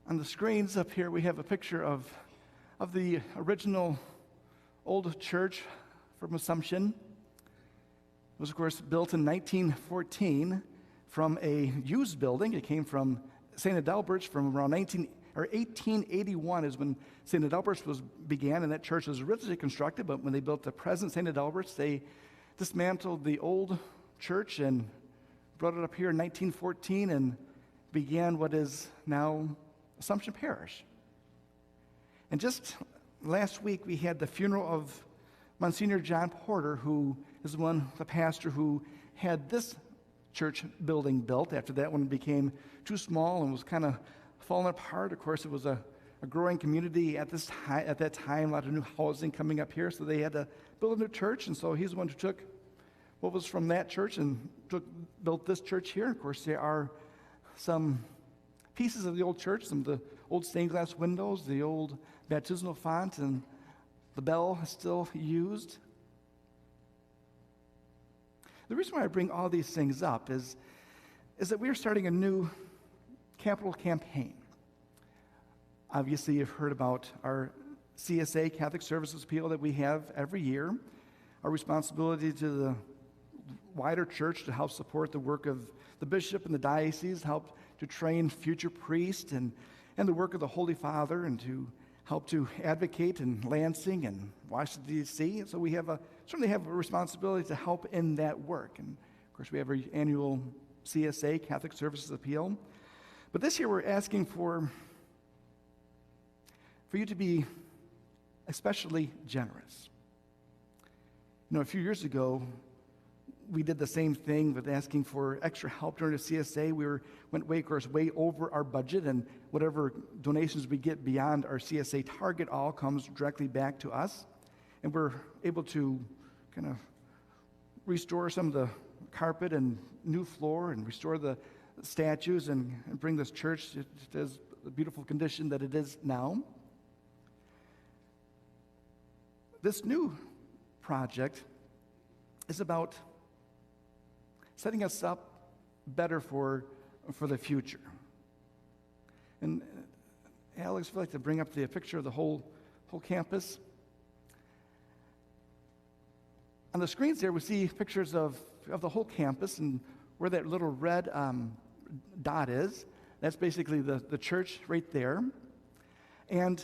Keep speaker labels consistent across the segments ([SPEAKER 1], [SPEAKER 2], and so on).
[SPEAKER 1] On the screens up here, we have a picture of the original old church from Assumption. It was, of course, built in 1914 from a used building. It came from St. Adalbert's from around 1881 is when St. Adalbert's began, and that church was originally constructed, but when they built the present St. Adalbert's, they dismantled the old church and brought it up here in 1914 and began what is now Assumption Parish. And just last week, we had the funeral of Monsignor John Porter, who is the pastor who had this church building built. After that one became too small and was kind of falling apart. Of course, it was a growing community at that time, a lot of new housing coming up here, so they had to build a new church, and so he's the one who took what was from that church and built this church here. Of course, there are some pieces of the old church, some of the old stained glass windows, the old baptismal font, and the bell is still used. The reason why I bring all these things up is that we are starting a new capital campaign. Obviously, you've heard about our CSA, Catholic Services Appeal, that we have every year. Our responsibility to the wider church to help support the work of the bishop and the diocese, help to train future priests, and the work of the Holy Father, and to help to advocate in Lansing and Washington, D.C. So we certainly have a responsibility to help in that work. And of course, we have our annual CSA, Catholic Services Appeal. But this year we're asking for you to be especially generous. You know, a few years ago, we did the same thing with asking for extra help during the CSA. We went way over our budget, and whatever donations we get beyond our CSA target all comes directly back to us. And we're able to kind of restore some of the carpet and new floor and restore the statues and bring this church to the beautiful condition that it is now. This new project is about setting us up better for the future. And Alex, would like to bring up the picture of the whole campus. On the screens there, we see pictures of the whole campus, and where that little red dot is, that's basically the church right there. And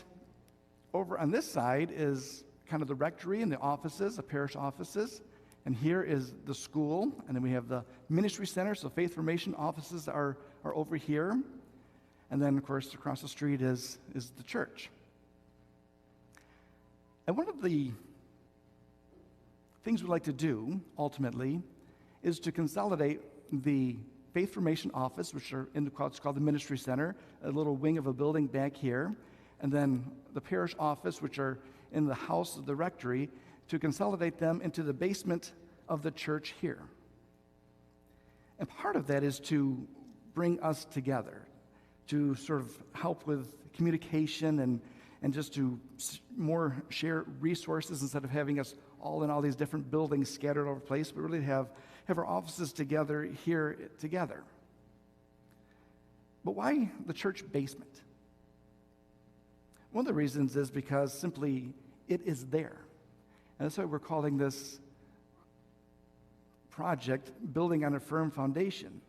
[SPEAKER 1] over on this side is kind of the rectory and the offices, the parish offices. And here is the school, and then we have the ministry center, so faith formation offices are over here. And then, of course, across the street is the church. And one of the things we'd like to do, ultimately, is to consolidate the faith formation office, which are in what's called the ministry center, a little wing of a building back here, and then the parish office, which are in the house of the rectory, to consolidate them into the basement of the church here. And part of that is to bring us together, to sort of help with communication and just to more share resources instead of having us all in all these different buildings scattered over the place, but really have our offices together here together. But why the church basement? One of the reasons is because simply it is there. And that's why we're calling this project Building on a Firm Foundation.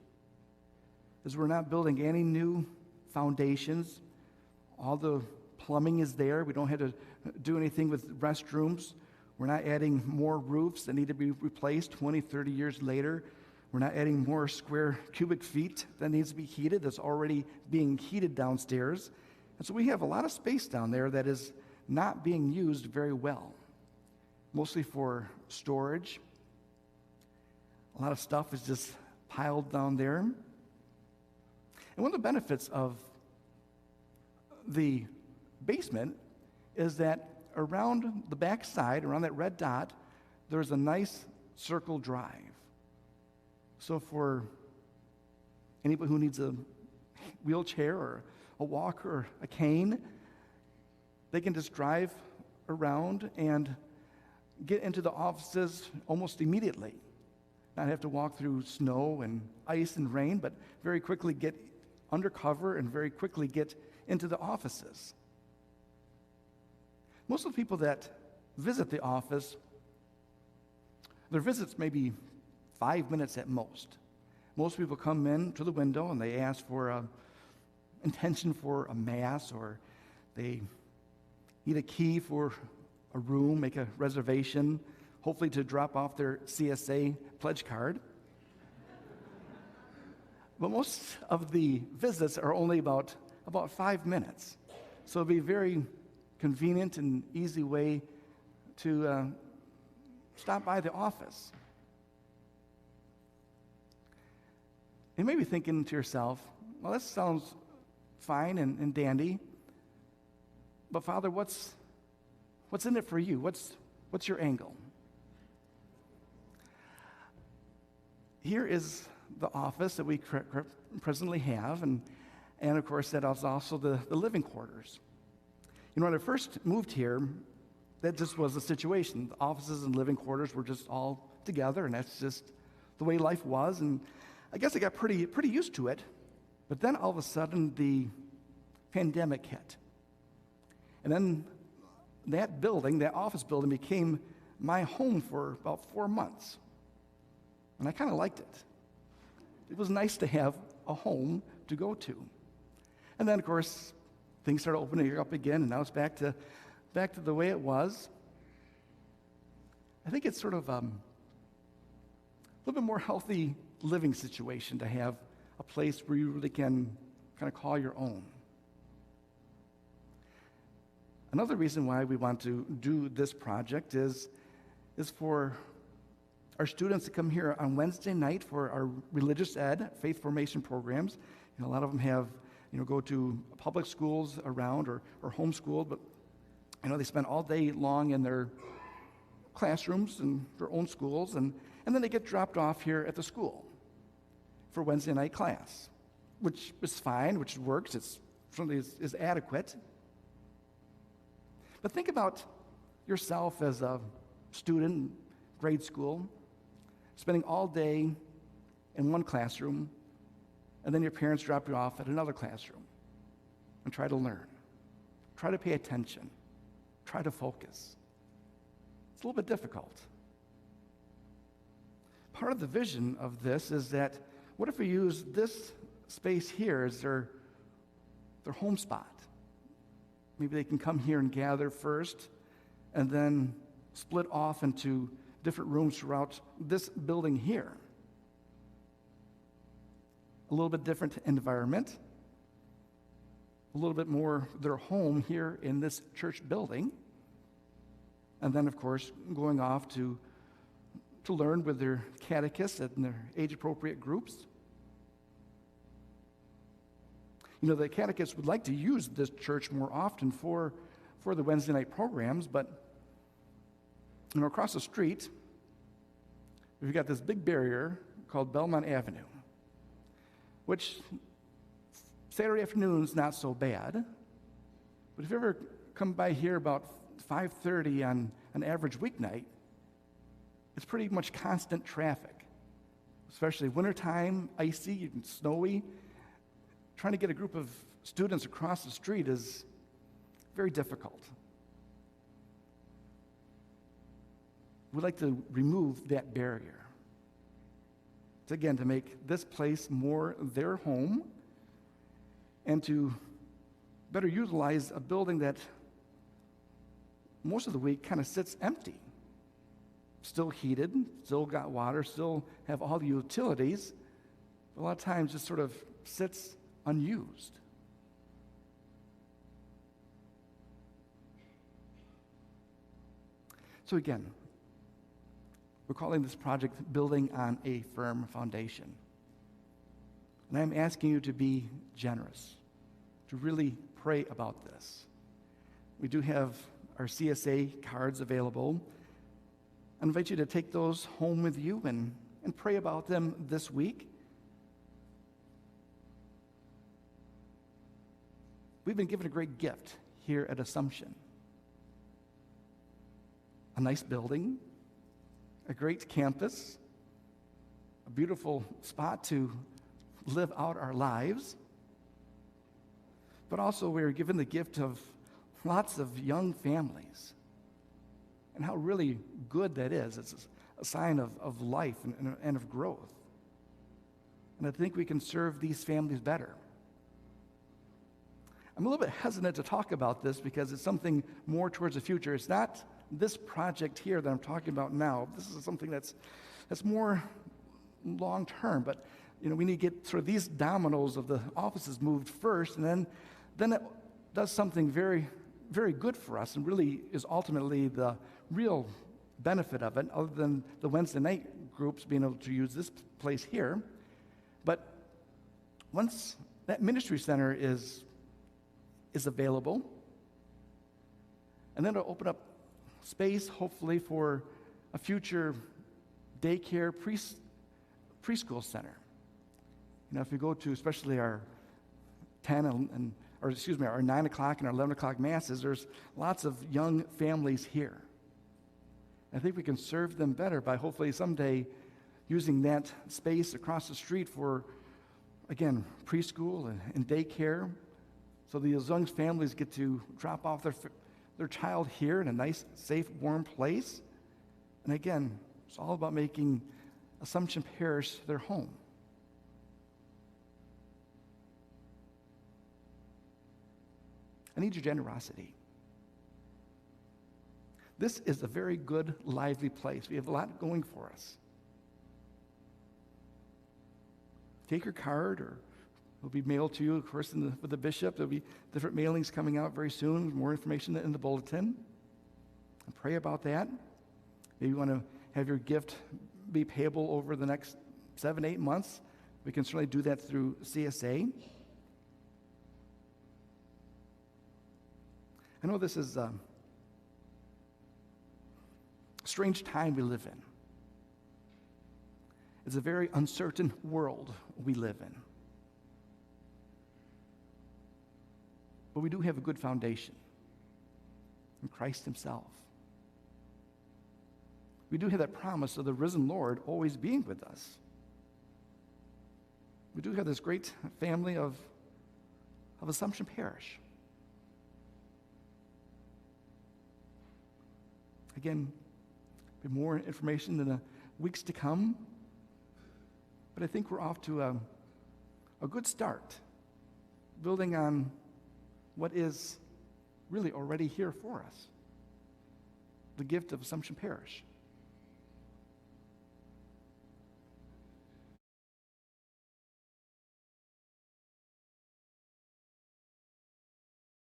[SPEAKER 1] Is we're not building any new foundations. All the plumbing is there. We don't have to do anything with restrooms. We're not adding more roofs that need to be replaced 20, 30 years later. We're not adding more square cubic feet that needs to be heated that's already being heated downstairs. And so we have a lot of space down there that is not being used very well, mostly for storage. A lot of stuff is just piled down there. And one of the benefits of the basement is that around the back side, around that red dot, there's a nice circle drive. So for anybody who needs a wheelchair or a walker or a cane, they can just drive around and get into the offices almost immediately. Not have to walk through snow and ice and rain, but very quickly get under cover and very quickly get into the offices. Most of the people that visit the office, their visits may be 5 minutes at most. Most people come in to the window and they ask for an intention for a mass, or they need a key for a room, make a reservation, hopefully to drop off their CSA pledge card. But most of the visits are only about 5 minutes. So it'll be a very convenient and easy way to stop by the office. You may be thinking to yourself, well, that sounds fine and dandy, but Father, what's in it for you? What's your angle? Here is the office that we presently have, and of course that is also the living quarters. When I first moved here, that just was the situation. The offices and living quarters were just all together, and that's just the way life was, and I guess I got pretty used to it. But then all of a sudden the pandemic hit. And then that building, that office building, became my home for about 4 months. And I kind of liked it. It was nice to have a home to go to. And then, of course, things started opening up again, and now it's back to the way it was. I think it's sort of a little bit more healthy living situation to have a place where you really can kind of call your own. Another reason why we want to do this project is for our students to come here on Wednesday night for our religious ed, faith formation programs. A lot of them have, go to public schools around or homeschooled, but they spend all day long in their classrooms and their own schools, and then they get dropped off here at the school for Wednesday night class, which is fine, which works. It's certainly is adequate. But think about yourself as a student in grade school, spending all day in one classroom, and then your parents drop you off at another classroom and try to learn, try to pay attention, try to focus. It's a little bit difficult. Part of the vision of this is that what if we use this space here as their home spot? Maybe they can come here and gather first and then split off into different rooms throughout this building here. A little bit different environment, a little bit more their home here in this church building, and then, of course, going off to learn with their catechists and their age-appropriate groups. The catechists would like to use this church more often for the Wednesday night programs, but across the street, we've got this big barrier called Belmont Avenue, which Saturday afternoon's not so bad, but if you ever come by here about 5:30 on an average weeknight, it's pretty much constant traffic, especially wintertime, icy and snowy. Trying to get a group of students across the street is very difficult. We'd like to remove that barrier. To make this place more their home and to better utilize a building that most of the week kind of sits empty. Still heated, still got water, still have all the utilities, but a lot of times just sort of sits unused. So again, we're calling this project Building on a Firm Foundation. And I'm asking you to be generous, to really pray about this. We do have our CSA cards available. I invite you to take those home with you and pray about them this week. We've been given a great gift here at Assumption. A nice building, a great campus, a beautiful spot to live out our lives. but also we are given the gift of lots of young families. And how really good that is. It's a sign of life and of growth. And I think we can serve these families better. I'm a little bit hesitant to talk about this because it's something more towards the future. It's not this project here that I'm talking about now. This is something that's more long term, but we need to get sort of these dominoes of the offices moved first, and then it does something very, very good for us and really is ultimately the real benefit of it, other than the Wednesday night groups being able to use this place here. But once that ministry center is available, and then it'll open up space, hopefully, for a future daycare preschool center. If you go to especially our 10 our 9 o'clock and our 11 o'clock masses, there's lots of young families here. I think we can serve them better by hopefully someday using that space across the street for, again, preschool and daycare. So these young families get to drop off their child here in a nice, safe, warm place. And again, it's all about making Assumption Parish their home. I need your generosity. This is a very good, lively place. We have a lot going for us. Take your card, or it'll be mailed to you, of course, with the bishop. There'll be different mailings coming out very soon, more information in the bulletin. And pray about that. Maybe you want to have your gift be payable over the next 7-8 months. We can certainly do that through CSA. I know this is a strange time we live in. It's a very uncertain world we live in. But we do have a good foundation in Christ himself. We do have that promise of the risen Lord always being with us. We do have this great family of Assumption Parish. Again, more information in the weeks to come. But I think we're off to a good start, building on what is really already here for us, the gift of Assumption Parish.